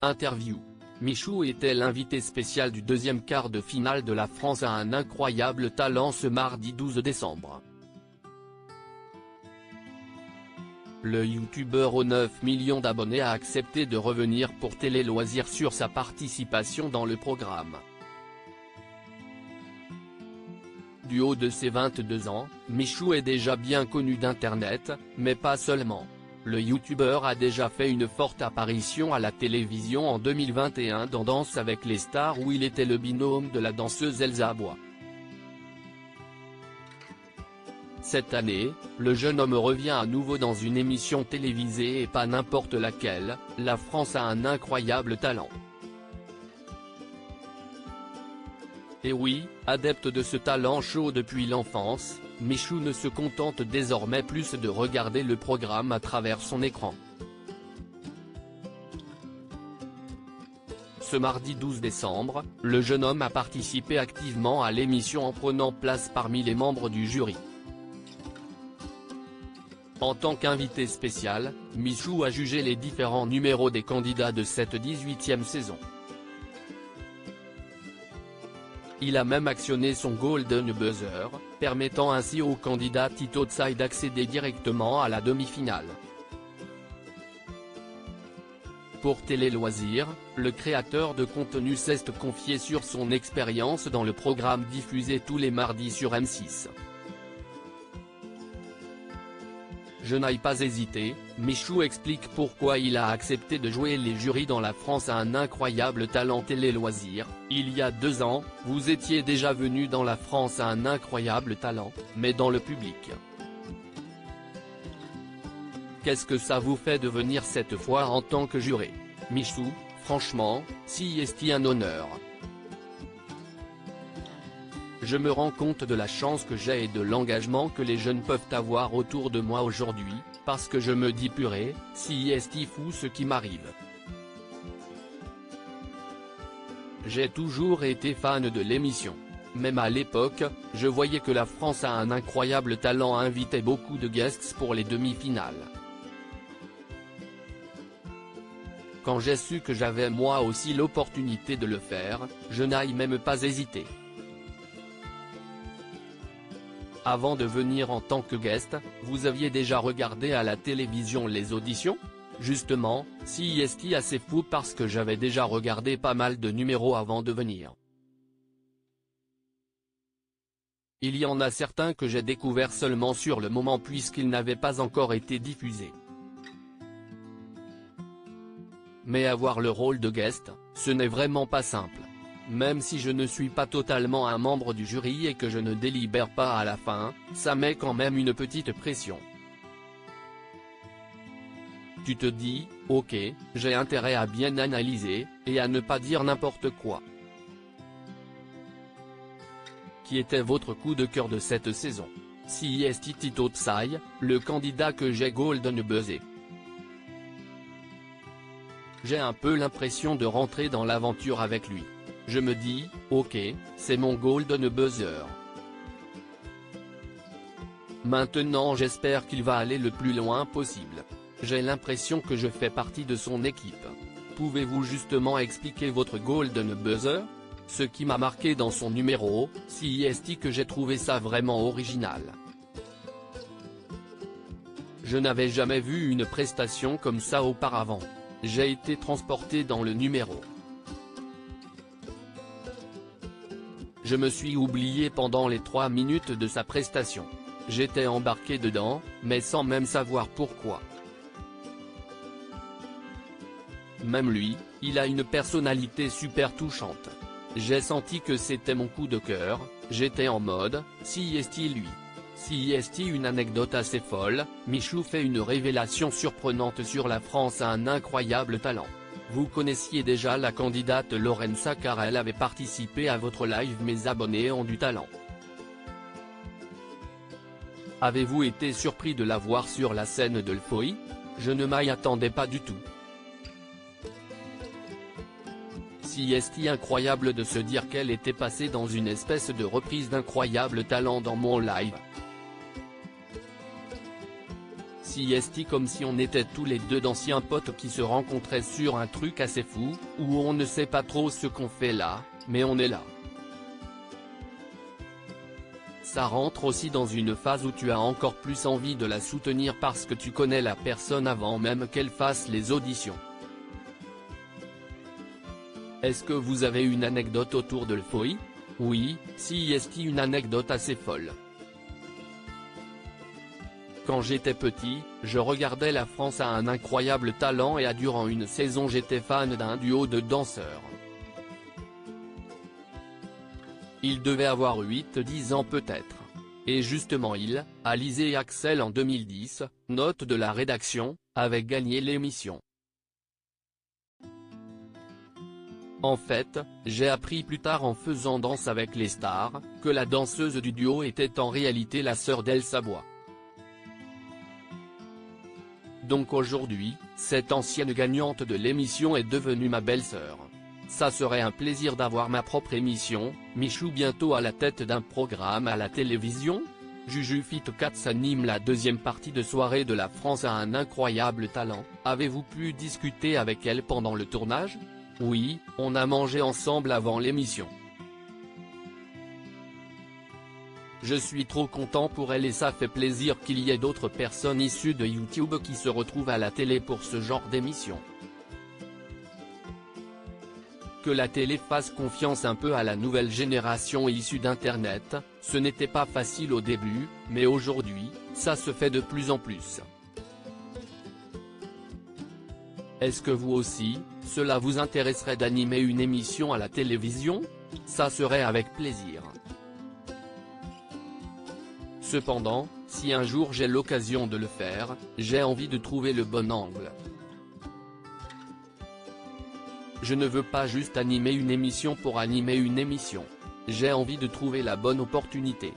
Interview. Michou était l'invité spécial du deuxième quart de finale de La France a un incroyable talent ce mardi 12 décembre. Le youtubeur aux 9 millions d'abonnés a accepté de revenir pour Télé Loisirs sur sa participation dans le programme. Du haut de ses 22 ans, Michou est déjà bien connu d'Internet, mais pas seulement. Le youtubeur a déjà fait une forte apparition à la télévision en 2021 dans Danse avec les stars où il était le binôme de la danseuse Elsa Bois. Cette année, le jeune homme revient à nouveau dans une émission télévisée et pas n'importe laquelle, La France a un incroyable talent. Et oui, adepte de ce talent chaud depuis l'enfance, Michou ne se contente désormais plus de regarder le programme à travers son écran. Ce mardi 12 décembre, le jeune homme a participé activement à l'émission en prenant place parmi les membres du jury. En tant qu'invité spécial, Michou a jugé les différents numéros des candidats de cette 18e saison. Il a même actionné son Golden Buzzer, permettant ainsi au candidat Tito Tsai d'accéder directement à la demi-finale. Pour Télé Loisirs, le créateur de contenu s'est confié sur son expérience dans le programme diffusé tous les mardis sur M6. Je n'ai pas hésité, Michou explique pourquoi il a accepté de jouer les jurys dans La France a un incroyable talent Télé Loisirs. Il y a 2 ans, vous étiez déjà venu dans La France a un incroyable talent, mais dans le public. Qu'est-ce que ça vous fait de venir cette fois en tant que juré? Michou, franchement, c'est un honneur. Je me rends compte de la chance que j'ai et de l'engagement que les jeunes peuvent avoir autour de moi aujourd'hui, parce que je me dis purée, c'est fou ce qui m'arrive. J'ai toujours été fan de l'émission. Même à l'époque, je voyais que La France a un incroyable talent invitait beaucoup de guests pour les demi-finales. Quand j'ai su que j'avais moi aussi l'opportunité de le faire, je n'ai même pas hésité. Avant de venir en tant que guest, vous aviez déjà regardé à la télévision les auditions? Justement, c'est assez fou parce que j'avais déjà regardé pas mal de numéros avant de venir. Il y en a certains que j'ai découverts seulement sur le moment puisqu'ils n'avaient pas encore été diffusés. Mais avoir le rôle de guest, ce n'est vraiment pas simple. Même si je ne suis pas totalement un membre du jury et que je ne délibère pas à la fin, ça met quand même une petite pression. Tu te dis, ok, j'ai intérêt à bien analyser, et à ne pas dire n'importe quoi. Qui était votre coup de cœur de cette saison? C'est Tito Tsai, le candidat que j'ai Golden Buzzé. J'ai un peu l'impression de rentrer dans l'aventure avec lui. Je me dis, ok, c'est mon Golden Buzzer. Maintenant j'espère qu'il va aller le plus loin possible. J'ai l'impression que je fais partie de son équipe. Pouvez-vous justement expliquer votre Golden Buzzer? Ce qui m'a marqué dans son numéro, c'est que j'ai trouvé ça vraiment original. Je n'avais jamais vu une prestation comme ça auparavant. J'ai été transporté dans le numéro. Je me suis oublié pendant les 3 minutes de sa prestation. J'étais embarqué dedans, mais sans même savoir pourquoi. Même lui, il a une personnalité super touchante. J'ai senti que c'était mon coup de cœur, j'étais en mode, c'est lui. C'est une anecdote assez folle, Michou fait une révélation surprenante sur La France a un incroyable talent. Vous connaissiez déjà la candidate Lorenza car elle avait participé à votre live Mes abonnés ont du talent. Avez-vous été surpris de la voir sur la scène de l'Euphorie? Je ne m'y attendais pas du tout. C'est incroyable de se dire qu'elle était passée dans une espèce de reprise d'Incroyable talent dans mon live. CST comme si on était tous les deux d'anciens potes qui se rencontraient sur un truc assez fou, où on ne sait pas trop ce qu'on fait là, mais on est là. Ça rentre aussi dans une phase où tu as encore plus envie de la soutenir parce que tu connais la personne avant même qu'elle fasse les auditions. Est-ce que vous avez une anecdote autour de l'euphorie? Oui, CST, une anecdote assez folle. Quand j'étais petit, je regardais La France a un incroyable talent et durant une saison j'étais fan d'un duo de danseurs. Ils devaient avoir 8-10 ans peut-être. Et justement Alizé et Axel en 2010, note de la rédaction, avaient gagné l'émission. En fait, j'ai appris plus tard en faisant Danse avec les stars, que la danseuse du duo était en réalité la sœur d'Elsa Bois. Donc aujourd'hui, cette ancienne gagnante de l'émission est devenue ma belle-sœur. Ça serait un plaisir d'avoir ma propre émission, Michou bientôt à la tête d'un programme à la télévision. Juju Fit Cats anime la deuxième partie de soirée de La France a un incroyable talent. Avez-vous pu discuter avec elle pendant le tournage? Oui, on a mangé ensemble avant l'émission. Je suis trop content pour elle et ça fait plaisir qu'il y ait d'autres personnes issues de YouTube qui se retrouvent à la télé pour ce genre d'émission. Que la télé fasse confiance un peu à la nouvelle génération issue d'Internet, ce n'était pas facile au début, mais aujourd'hui, ça se fait de plus en plus. Est-ce que vous aussi, cela vous intéresserait d'animer une émission à la télévision? Ça serait avec plaisir. Cependant, si un jour j'ai l'occasion de le faire, j'ai envie de trouver le bon angle. Je ne veux pas juste animer une émission pour animer une émission. J'ai envie de trouver la bonne opportunité.